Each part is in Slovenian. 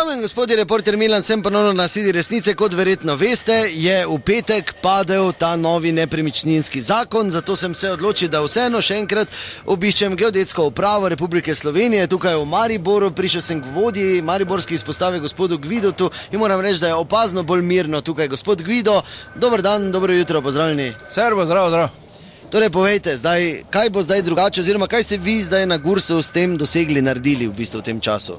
Dame in gospodje, reporter Milan, sem ponovno na Sedi resnice. Kot verjetno veste, je v petek padel ta novi nepremičninski zakon, zato sem se odločil, da vseeno še enkrat obiščem Geodetsko upravo Republike Slovenije tukaj v Mariboru. Prišel sem k vodji mariborske izpostave gospodu Gvidotu in moram reči, da je opazno bolj mirno tukaj. Gospod Gvido, dober dan, dobro jutro, pozdravljeni. Servo, zdravo. Torej povejte, kaj bo zdaj drugače, oziroma kaj ste vi zdaj na Gursu s tem dosegli, naredili v bistvu v tem času?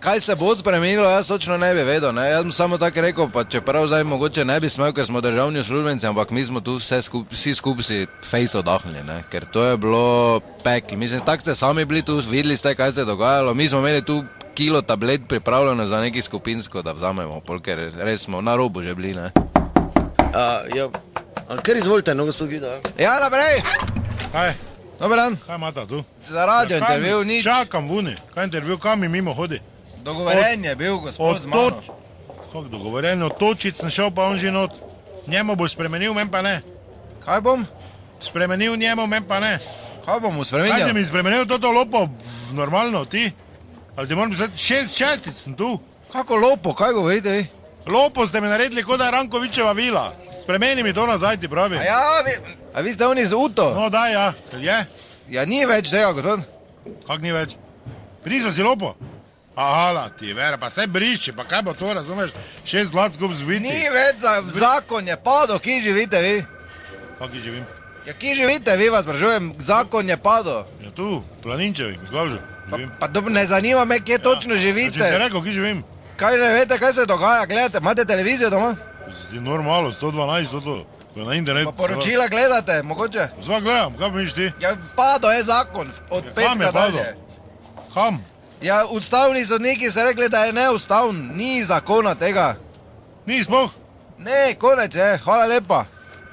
Kaj se bo spremenilo, jaz točno ne bi vedel. Jaz sem samo tako rekel, pa čeprav zdaj mogoče ne bi smel, ker smo državni uslužbenci, ampak mi smo tu vsi skupaj si fejs odahnili, ker to je bilo pekli. Mislim, tako ste sami bili tu, videli ste, kaj se je dogajalo. Mi smo imeli tu kilo tablet pripravljeno za neki skupinsko, da vzamemo, ker res smo na robu že bili. Kar izvolite, no, gospod Gvido. Ja, naprej! Kaj? Dober dan. Kaj imata tu? Za radio intervju, nič. Čakam vuni. Kaj intervju, kam mi mimo hodi? Dogovoren je bil gospod z mano. Kako dogovoren? Od točic sem šel, pa on že not. Njemu boš spremenil, men pa ne. Kaj bom? Spremenil njemu, men pa ne. Kaj bom mu Kaj spremenil? si mi spremenil toto lopo normalno, ti? Ali ti moram pisati, 6 čestic sem tu. Kako lopo, kaj govorite vi? Lopo ste mi naredili, kot da je Rankovičeva vila. Spremeni mi to nazaj, ti pravi. A vi ste oni z Uto? No, daj, ja. Je? Ja, ni več tega, gospod. Kak ni več? Brisal si lopo? Ahala, ti vera, pa se briši, pa kaj bo to, razumeš? 6 zlat skup zviti. Ni več zakon je padel, kje živite vi? Kak živim? Ja, kje živite vi, vas sprašujem, zakon je padel. Ja tu, Planinčevi, Glavžu, živim. Pa ne zanima me, kje točno Če si živite. rekel, kje živim? Kaj ne veste, kaj se dogaja, gledate, imate televizijo doma? Ti normalno, 112, to je na internetu. Pa poročila gledate, mogoče? Zva gledam, kaj pa miš ti? Ja, padel je zakon, od Kam je petka dalje. padel? Kam? Ja, ustavni sodniki so rekli, da je neustavn, ni zakona tega. Ni spoh. Ne, konec je, hvala lepa.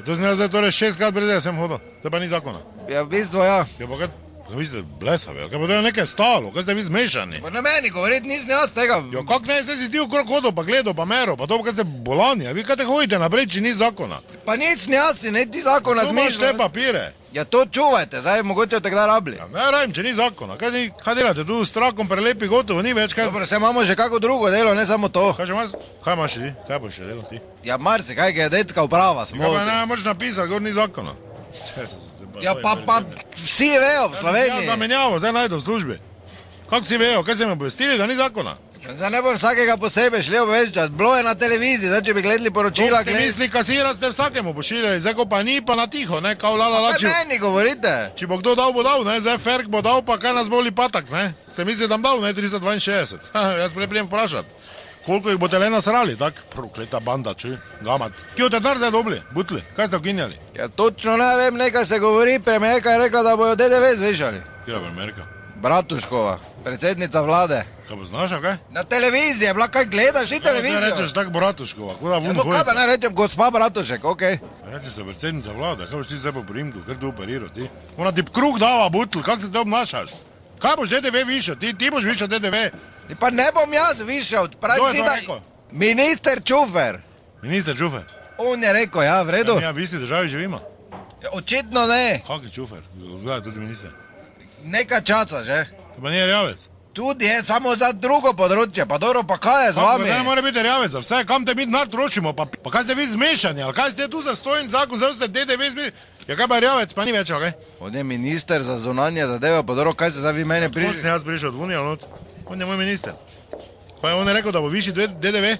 To sem jaz zdaj torej 6 krat brez sem hodil, to pa ni zakona. Ja, v bistvu ja. Ja pa kaj vi ste blesavi, kaj pa to je nekaj stalo, kaj ste vi zmešani? Pa ne meni govoriti, nisem jaz tega. Ja kak ne, zdaj si ti okrog hodil, pa gledal, pa mero, pa to pa kaj ste bolani, a vi kaj te hodite naprej, če ni zakona? Pa nič ne jaz, ne ti zakona Tu imaš te zmišljam. papire. Ja, to čuvajte, zdaj mogoče te kdaj rabili. Ja, ne rajem, če ni zakona, kaj delate tu s trakom prelepi gotovo, ni več kaj. Dobro, se imamo že kako drugo delo, ne samo to. Kaj imaš ti, kaj boš še delal ti? Ja, marsi, kaj geodetska uprava smo. Kaj pa ne moraš napisati, gor ni zakona. Ja, pa vsi vejo v Ja, Sloveniji. zamenjavo, zdaj najdem v službi. Kako si vejo, kaj se mi obvestili, da ni zakona? Zdaj ne bom vsakega posebej šli obveščati, bilo je na televiziji, zdaj če bi gledali poročila, Ste misli, kasirati ste vsakemu pošiljali, zdaj ko pa ni, pa na tiho, ne, kao lala Kaj lači. meni govorite? Če bo kdo dal, bo dal, ne, zdaj Ferk bo dal, pa kaj nas boli patak, ne. Ste misli, da dam dal, ne, 362. Jaz prijem vprašati. Koliko jih boste le nasrali, tak, prokleta banda, čuj, gamat. Kje boste dar zdaj dobili, butli, kaj ste ukinjali? Ja, točno ne vem, nekaj se govori, premijerka je rekla, da bojo DDV zvišali. Kje je Amerika? Bratuškova, predsednica vlade. Kaj bo znaša, kaj? Na televiziji je bila, kaj gledaš, ni Kaj televizijo? rečeš tak Bratuškova, kuda Ja, vun no kaj pa hodite? ne rečem, gospa Bratušek, okej. Rečeš se predsednica vlade, kaj boš ti zdaj po primku, kaj tu operiral ti? Ona ti kruh dava, butl, kako se te obnašaš? Kaj boš DDV višal, ti boš višal DDV? Pa ne bom jaz višal, Kdo pravi je ti to da... rekel? Minister Čufer, Minister Čufer. on je rekel, ja, v redu. Ja, v isti državi živimo. Ja, očitno ne, Kak je Čufer? Zgleda tudi minister. nekaj časa že. To pa nije rjavec. Tudi je samo za drugo področje, pa dobro, pa kaj je z vami? Ne more biti rjavec za vse, kam te mi denar trošimo, pa kaj ste vi zmešani, ali kaj ste tu za stojen zakon, zdaj ste DDV zmešani? Ja kaj pa rjavec, pa ni več, okej? On je minister za zunanje zadeve, pa dobro, kaj se zdaj vi mene Kot sem prišli? jaz prišel od Vunija, not. On je moj minister. Pa je on rekel, da bo višji DDV?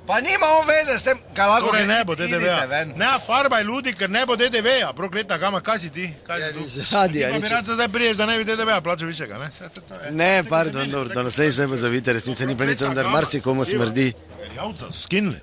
Pa nima on veze s tem, kaj lahko... Torej ne bo idite DDV-ja. ven. Ne farbaj ljudi, ker ne bo DDV-ja. Prokleta gama, kaj si ti? Kaj si tu? Iz radija, Ti pa bi nič. rad zdaj priješ, da ne bi DDV-ja plačal višjega, ne? Saj to je. Ne, pardon, dobro, do naslednjič ne bo zavite, resnica ni pa nič, vendar marsikomu smrdi. Rjavca so skinili.